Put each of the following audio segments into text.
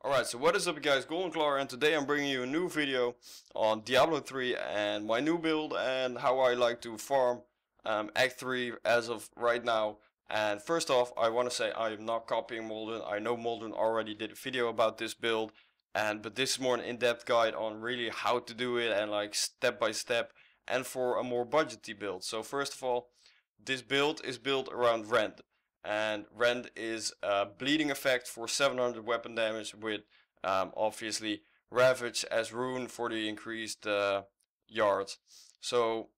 Alright, so what is up guys, Golden Claw, and today I'm bringing you a new video on Diablo 3 and my new build and how I like to farm Act 3 as of right now. And first off, I want to say I am not copying Molden. I know Molden already did a video about this build, but this is more an in-depth guide on really how to do it and like step by step and for a more budgety build. So first of all, this build is built around Rend. And Rend is a bleeding effect for 700 weapon damage with obviously Ravage as rune for the increased yards. So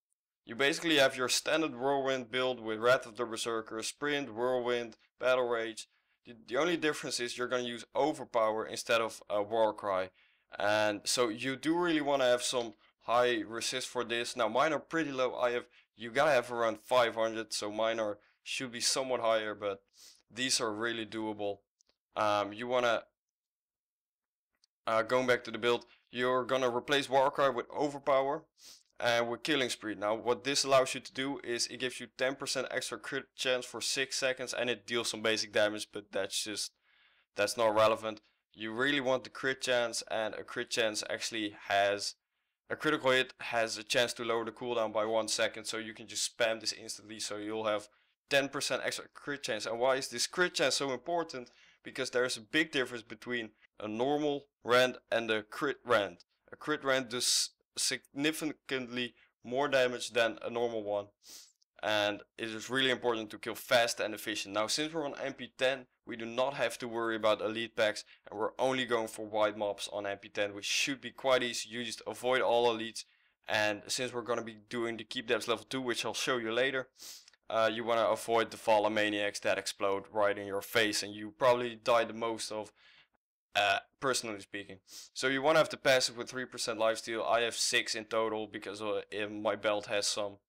you basically have your standard Whirlwind build with Wrath of the Berserker, Sprint, Whirlwind, Battle Rage. The only difference is you're going to use Overpower instead of Warcry. And so you do really want to have some high resist for this. Now mine are pretty low. You gotta have around 500, so mine should be somewhat higher, but these are really doable. You wanna going back to the build, you're gonna replace Warcry with Overpower and with Killing Spree. Now what this allows you to do is it gives you 10% extra crit chance for 6 seconds and it deals some basic damage, but that's not relevant. You really want the crit chance, and a crit chance actually has a critical hit has a chance to lower the cooldown by 1 second, so you can just spam this instantly, so you'll have 10% extra crit chance. And why is this crit chance so important? Because there's a big difference between a normal Rend and a crit Rend. A crit Rend does significantly more damage than a normal one, and it is really important to kill fast and efficient. Now since we're on MP10, we do not have to worry about elite packs, and we're only going for white mobs on MP10, which should be quite easy. You just avoid all elites, and since we're going to be doing the keep depths level 2, which I'll show you later, you want to avoid the fallen maniacs that explode right in your face, and you probably die the most of, personally speaking. So you want to have the passive with 3% lifesteal. I have 6 in total because my belt has some,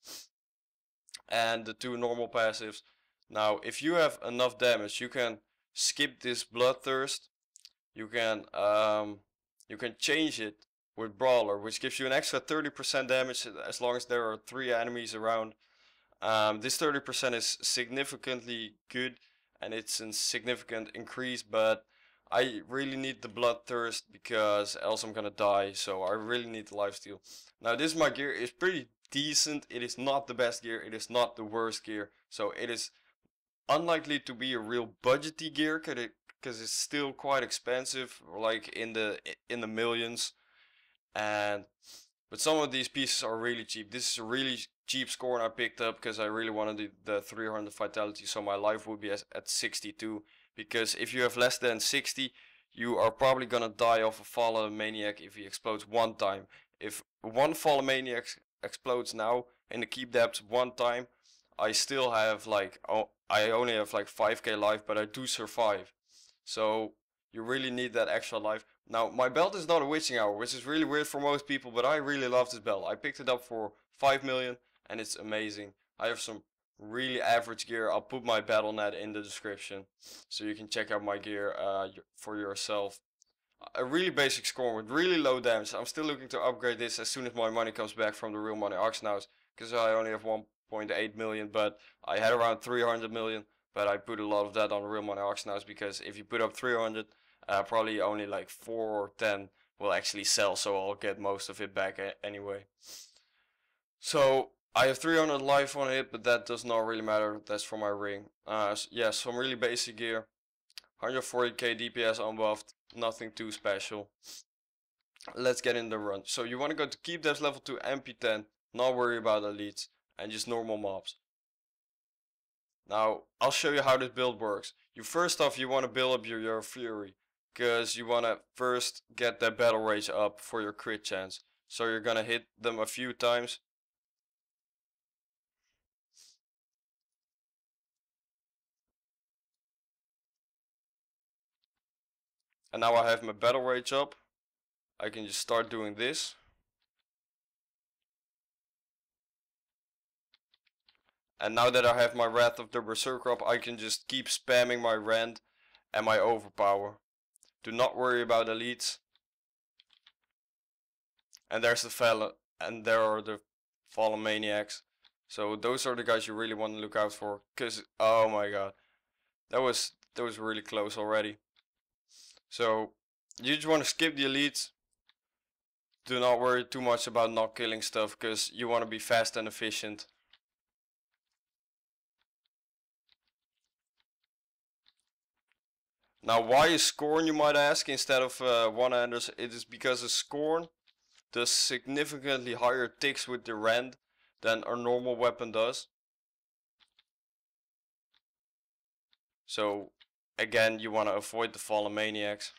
and the 2 normal passives. Now if you have enough damage, you can skip this bloodthirst. You can change it with Brawler, which gives you an extra 30% damage as long as there are 3 enemies around. This 30% is significantly good, and it's a significant increase, but I really need the bloodthirst because else I'm gonna die, so I really need the lifesteal. Now this my gear is pretty decent. It is not the best gear, it is not the worst gear, so it is unlikely to be a real budgety gear because it's still quite expensive, like in the millions. But some of these pieces are really cheap. This is a really cheap score, and I picked up because I really wanted the 300 vitality, so my life would be at 62. Because if you have less than 60, you are probably gonna die off a fallen maniac if he explodes one time. If one fallen maniac explodes now in the keep depths one time, I still have like, I only have like 5k life, but I do survive. So you really need that extra life. Now my belt is not a witching hour, which is really weird for most people, but I really love this belt. I picked it up for 5 million and it's amazing. I have some really average gear. I'll put my battle net in the description so you can check out my gear for yourself. A really basic score with really low damage. I'm still looking to upgrade this as soon as my money comes back from the real money auction house, because I only have 1.8 million, but I had around 300 million, but I put a lot of that on the real money auction house, because if you put up 300, probably only like 4 or 10 will actually sell, so I'll get most of it back anyway. So I have 300 life on it, but that does not really matter. That's for my ring. Yeah, some really basic gear. 140k DPS unbuffed, nothing too special. Let's get in the run. So you want to go to keep depths level 2 MP10, not worry about elites, and just normal mobs. Now I'll show you how this build works. First off, you want to build up your fury, because you want to first get that battle rage up for your crit chance. So you're gonna hit them a few times. And now I have my battle rage up. I can just start doing this. And now that I have my Wrath of the Berserker up, I can just keep spamming my Rend and my Overpower. Do not worry about elites. And there are the fallen maniacs. So those are the guys you really want to look out for. Cause oh my god, that was really close already. So You just want to skip the elites. Do not worry too much about not killing stuff, because you want to be fast and efficient. Now, why is Scorn, you might ask, instead of one-handers? It is because a Scorn does significantly higher ticks with the Rend than a normal weapon does. So, again, you want to avoid the Fallen Maniacs.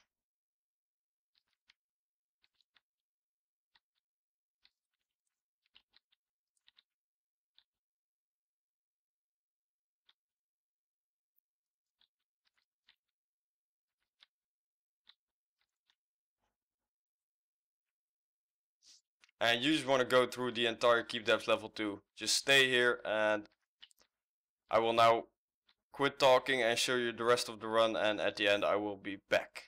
And you just want to go through the entire keep depth level 2. Just stay here, and I will now quit talking and show you the rest of the run, and at the end I will be back.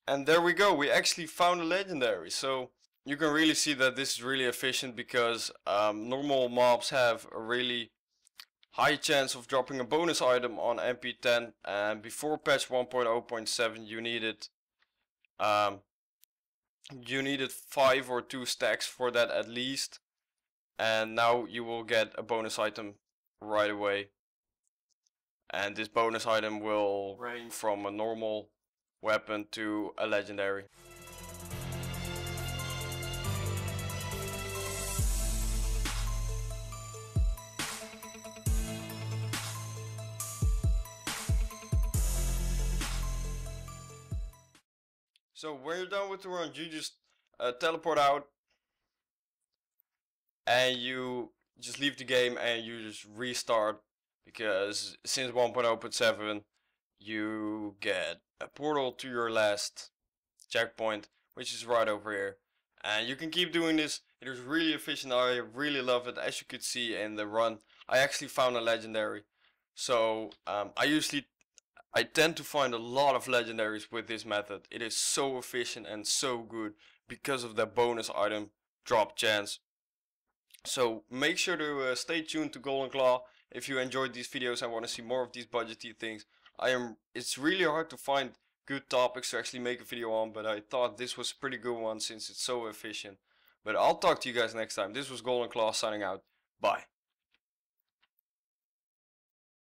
And there we go, we actually found a legendary. So you can really see that this is really efficient, because normal mobs have a really high chance of dropping a bonus item on MP10, and before patch 1.0.7 you needed 5 or 2 stacks for that at least, and now you will get a bonus item right away. And this bonus item will range from a normal weapon to a legendary. So when you're done with the run, you just teleport out, and you just leave the game and you just restart, because since 1.0.7 you get a portal to your last checkpoint, which is right over here, and you can keep doing this. It is really efficient. I really love it. As you could see in the run, I actually found a legendary. So I tend to find a lot of legendaries with this method. It is so efficient and so good because of that bonus item drop chance. So make sure to stay tuned to Golden Claw if you enjoyed these videos and want to see more of these budgety things. It's really hard to find good topics to actually make a video on, but I thought this was a pretty good one since it's so efficient. But I'll talk to you guys next time. This was Golden Claw signing out. Bye.